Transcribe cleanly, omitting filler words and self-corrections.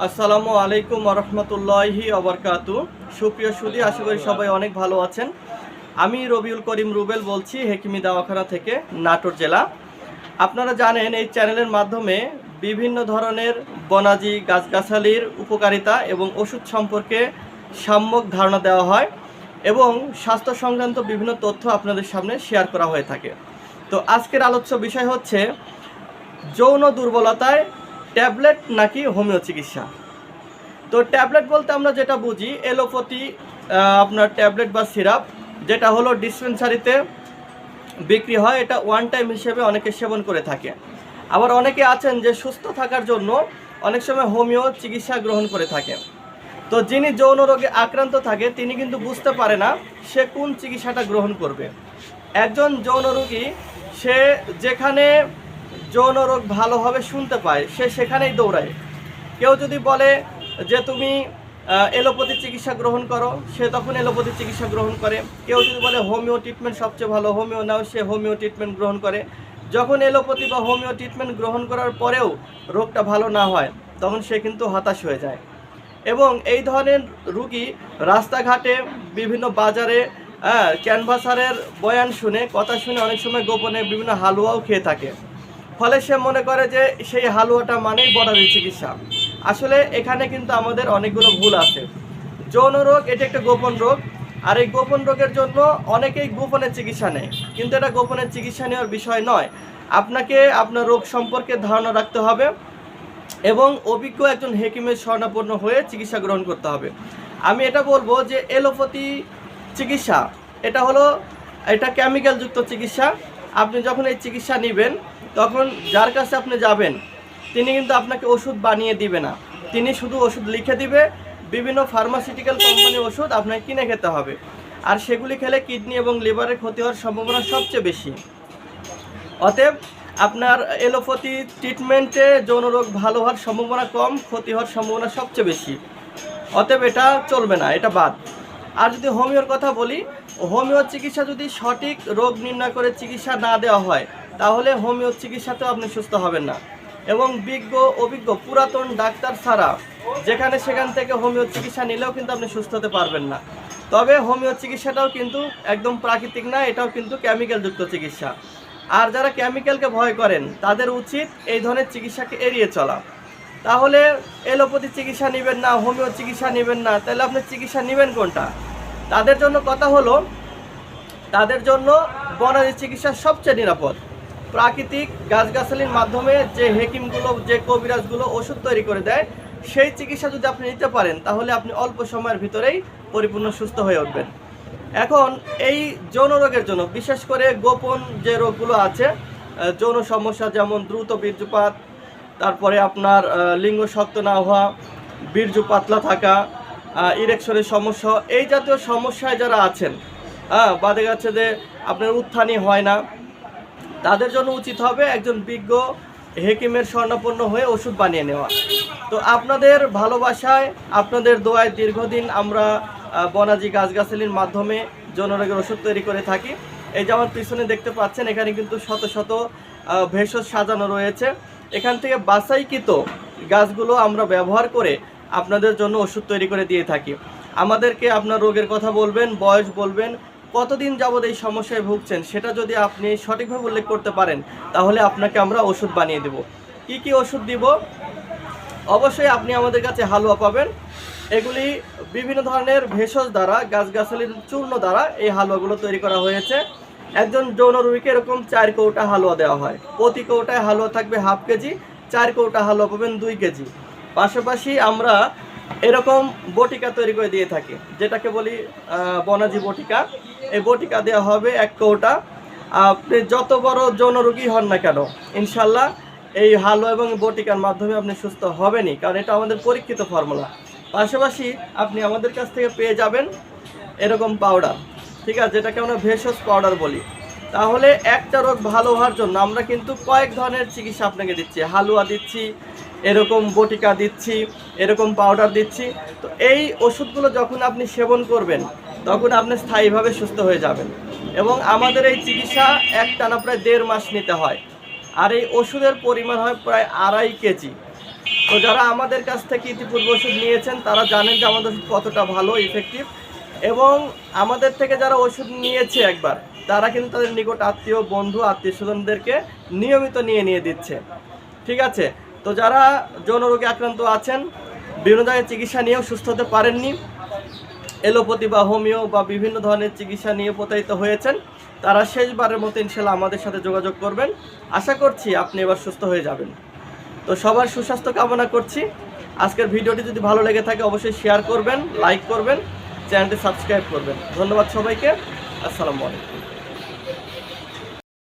আসসালামু আলাইকুম রহমতুল্লাহি আবরকাতু। সুপ্রিয় সুধী, আশা করি সবাই অনেক ভালো আছেন। আমি রবিউল করিম রুবেল বলছি হেকিমি দাওয়াখানা থেকে, নাটোর জেলা। আপনারা জানেন এই চ্যানেলের মাধ্যমে বিভিন্ন ধরনের বনাজি গাছগাছালির উপকারিতা এবং ওষুধ সম্পর্কে সম্যক ধারণা দেওয়া হয় এবং স্বাস্থ্য সংক্রান্ত বিভিন্ন তথ্য আপনাদের সামনে শেয়ার করা হয়ে থাকে। তো আজকের আলোচ্য বিষয় হচ্ছে যৌন দুর্বলতায় ট্যাবলেট নাকি হোমিও চিকিৎসা। তো ট্যাবলেট বলতে আমরা যেটা বুঝি এলোপ্যাথি আপনার ট্যাবলেট বা সিরাপ, যেটা হলো ডিসপেন্সারিতে বিক্রি হয়। এটা ওয়ান টাইম হিসেবে অনেকে সেবন করে থাকে। আবার অনেকে আছেন যে সুস্থ থাকার জন্য অনেক সময় হোমিও চিকিৎসা গ্রহণ করে থাকে। তো যিনি যৌন রোগে আক্রান্ত থাকে তিনি কিন্তু বুঝতে পারে না সে কোন চিকিৎসাটা গ্রহণ করবে। একজন যৌন রোগী সে যেখানে যৌন রোগ ভালোভাবে শুনতে পায় সে সেখানেই দৌড়ায়। কেউ যদি বলে যে তুমি এলোপ্যাথি চিকিৎসা গ্রহণ করো, সে তখন এলোপ্যাথি চিকিৎসা গ্রহণ করে। কেউ যদি বলে হোমিও ট্রিটমেন্ট সবচেয়ে ভালো, হোমিও নাও, সে হোমিও ট্রিটমেন্ট গ্রহণ করে। যখন এলোপ্যাথি বা হোমিও ট্রিটমেন্ট গ্রহণ করার পরেও রোগটা ভালো না হয় তখন সে কিন্তু হতাশ হয়ে যায়। এবং এই ধরনের রুগী রাস্তাঘাটে বিভিন্ন বাজারে ক্যানভাসারের বয়ান শুনে, কথা শুনে অনেক সময় গোপনে বিভিন্ন হালুয়াও খেয়ে থাকে। ফলে সে মনে করে যে সেই হালুয়াটা মানেই বড়ারি চিকিৎসা। আসলে এখানে কিন্তু আমাদের অনেকগুলো ভুল আছে। যৌন রোগ এটা একটা গোপন রোগ, আর এই গোপন রোগের জন্য অনেকেই গোপনে চিকিৎসা নেয়, কিন্তু এটা গোপনে চিকিৎসা নেওয়ার বিষয় নয়। আপনাকে আপনার রোগ সম্পর্কে ধারণা রাখতে হবে এবং অভিজ্ঞ একজন হেকিমের শরণাপন্ন হয়ে চিকিৎসা গ্রহণ করতে হবে। আমি এটা বলবো যে এলোপ্যাথি চিকিৎসা এটা কেমিক্যালযুক্ত চিকিৎসা। আপনি যখন এই চিকিৎসা নেবেন তখন যার কাছে আপনি যাবেন তিনি কিন্তু আপনাকে ওষুধ বানিয়ে দিবে না, তিনি শুধু ওষুধ লিখে দিবে। বিভিন্ন ফার্মাসিউটিক্যাল কোম্পানির ওষুধ আপনাকে কিনে খেতে হবে, আর সেগুলি খেলে কিডনি এবং লিভারের ক্ষতি হওয়ার সম্ভাবনা সবচেয়ে বেশি। অতএব আপনার এলোপ্যাথি ট্রিটমেন্টে যৌন রোগ ভালো হওয়ার সম্ভাবনা কম, ক্ষতি হওয়ার সম্ভাবনা সবচেয়ে বেশি। অতএব এটা চলবে না, এটা বাদ। আর যদি হোমিওর কথা বলি, হোমিও চিকিৎসা যদি সঠিক রোগ নির্ণয় করে চিকিৎসা না দেওয়া হয় তাহলে হোমিও চিকিৎসাতেও আপনি সুস্থ হবেন না। এবং অভিজ্ঞ পুরাতন ডাক্তার ছাড়া যেখানে সেখান থেকে হোমিও চিকিৎসা নিলেও কিন্তু আপনি সুস্থ হতে পারবেন না। তবে হোমিও চিকিৎসাটাও কিন্তু একদম প্রাকৃতিক না, এটাও কিন্তু কেমিক্যালযুক্ত চিকিৎসা। আর যারা কেমিক্যালকে ভয় করেন তাদের উচিত এই ধরনের চিকিৎসাকে এড়িয়ে চলা। তাহলে এলোপ্যাথি চিকিৎসা নেবেন না, হোমিও চিকিৎসা নেবেন না, তাহলে আপনি চিকিৎসা নেবেন কোনটা? তাদের জন্য কথা হলো, তাদের জন্য বনানী চিকিৎসা সবচেয়ে নিরাপদ। প্রাকৃতিক গাছগাছালির মাধ্যমে যে হেকিমগুলো, যে কবিরাজগুলো ওষুধ তৈরি করে দেয়, সেই চিকিৎসা যদি আপনি নিতে পারেন তাহলে আপনি অল্প সময়ের ভিতরেই পরিপূর্ণ সুস্থ হয়ে উঠবেন। এখন এই যৌন রোগের জন্য বিশেষ করে গোপন যে রোগগুলো আছে, যৌন সমস্যা যেমন দ্রুত বীর্যপাত, তারপরে আপনার লিঙ্গ শক্ত না হওয়া, বীর্য পাতলা থাকা, ইরেকশনের সমস্যা, এই জাতীয় সমস্যায় যারা আছেন, বাদে গেছে যে আপনার উত্থানই হয় না, তাদের জন্য উচিত হবে একজন বিজ্ঞ হেকিমের শরণাপন্ন হয়ে ওষুধ বানিয়ে নেওয়া। তো আপনাদের ভালোবাসায়, আপনাদের দোয়ায় দীর্ঘদিন আমরা বনাজি গাছগাছালির মাধ্যমে যৌন রোগের ওষুধ তৈরি করে থাকি। এই যে আমার পিছনে দেখতে পাচ্ছেন, এখানে কিন্তু শত শত ভেষজ সাজানো রয়েছে। এখান থেকে বাছাইকৃত গাছগুলো আমরা ব্যবহার করে আপনাদের জন্য ওষুধ তৈরি করে দিয়ে থাকি। আমাদেরকে আপনার রোগের কথা বলবেন, বয়স বলবেন, কতদিন যাবৎ এই সমস্যায় ভুগছেন সেটা যদি আপনি সঠিকভাবে উল্লেখ করতে পারেন তাহলে আপনাকে আমরা ওষুধ বানিয়ে দেব। কি কি ওষুধ দিব? অবশ্যই আপনি আমাদের কাছে হালুয়া পাবেন। এগুলি বিভিন্ন ধরনের ভেষজ দ্বারা, গাছগাছালির চূর্ণ দ্বারা এই হালুয়াগুলো তৈরি করা হয়েছে। একজন যৌন রোগীকে এরকম 4 কৌটা হালুয়া দেওয়া হয়। প্রতি কৌটায় হালুয়া থাকবে হাফ কেজি, 4 কৌটা হালুয়া পাবেন 2 কেজি। পাশাপাশি আমরা এরকম বটিকা তৈরি করে দিয়ে থাকি, যেটাকে বলি বনাজি বটিকা। এই বটিকা দেওয়া হবে 1 কৌটা। আপনি যত বড় যৌন রোগী হন না কেন, ইনশাল্লাহ এই হালুয়া এবং বটিকার মাধ্যমে আপনি সুস্থ হবেনই, কারণ এটা আমাদের পরীক্ষিত ফর্মুলা। পাশাপাশি আপনি আমাদের কাছ থেকে পেয়ে যাবেন এরকম পাউডার, ঠিক আছে, যেটাকে আমরা ভেষজ পাউডার বলি। তাহলে একটা রোগ ভালো হওয়ার জন্য আমরা কিন্তু কয়েক ধরনের চিকিৎসা আপনাকে দিচ্ছি। হালুয়া দিচ্ছি, এরকম বটিকা দিচ্ছি, এরকম পাউডার দিচ্ছি। তো এই ওষুধগুলো যখন আপনি সেবন করবেন তখন আপনি স্থায়ীভাবে সুস্থ হয়ে যাবেন। এবং আমাদের এই চিকিৎসা একটানা প্রায় 1.5 মাস নিতে হয়, আর এই ওষুধের পরিমাণ হয় প্রায় 2.5 কেজি। তো যারা আমাদের কাছ থেকে ইতিপূর্বে ওষুধ নিয়েছেন তারা জানেন যে আমাদের ওষুধ কতটা ভালো ইফেক্টিভ, এবং আমাদের থেকে যারা ওষুধ নিয়েছে একবার তারা কিন্তু তাদের নিকট আত্মীয় বন্ধু আত্মীয় স্বজনদেরকে নিয়মিত নিয়ে দিচ্ছে। ঠিক আছে, তো যারা যৌন রোগে আক্রান্ত আছেন, বিভিন্ন ধরনের চিকিৎসা নিয়েও সুস্থ হতে পারেননি, এলোপ্যাথি বা হোমিও বা বিভিন্ন ধরনের চিকিৎসা নিয়ে প্রতারিত হয়েছেন, তারা শেষবারের মতো ইনশাল্লাহ আমাদের সাথে যোগাযোগ করবেন। আশা করছি আপনি এবার সুস্থ হয়ে যাবেন। তো সবার সুস্বাস্থ্য কামনা করছি। আজকের ভিডিওটি যদি ভালো লেগে থাকে অবশ্যই শেয়ার করবেন, লাইক করবেন, চ্যানেলটি সাবস্ক্রাইব করবেন। ধন্যবাদ সবাইকে। আসসালামু আলাইকুম।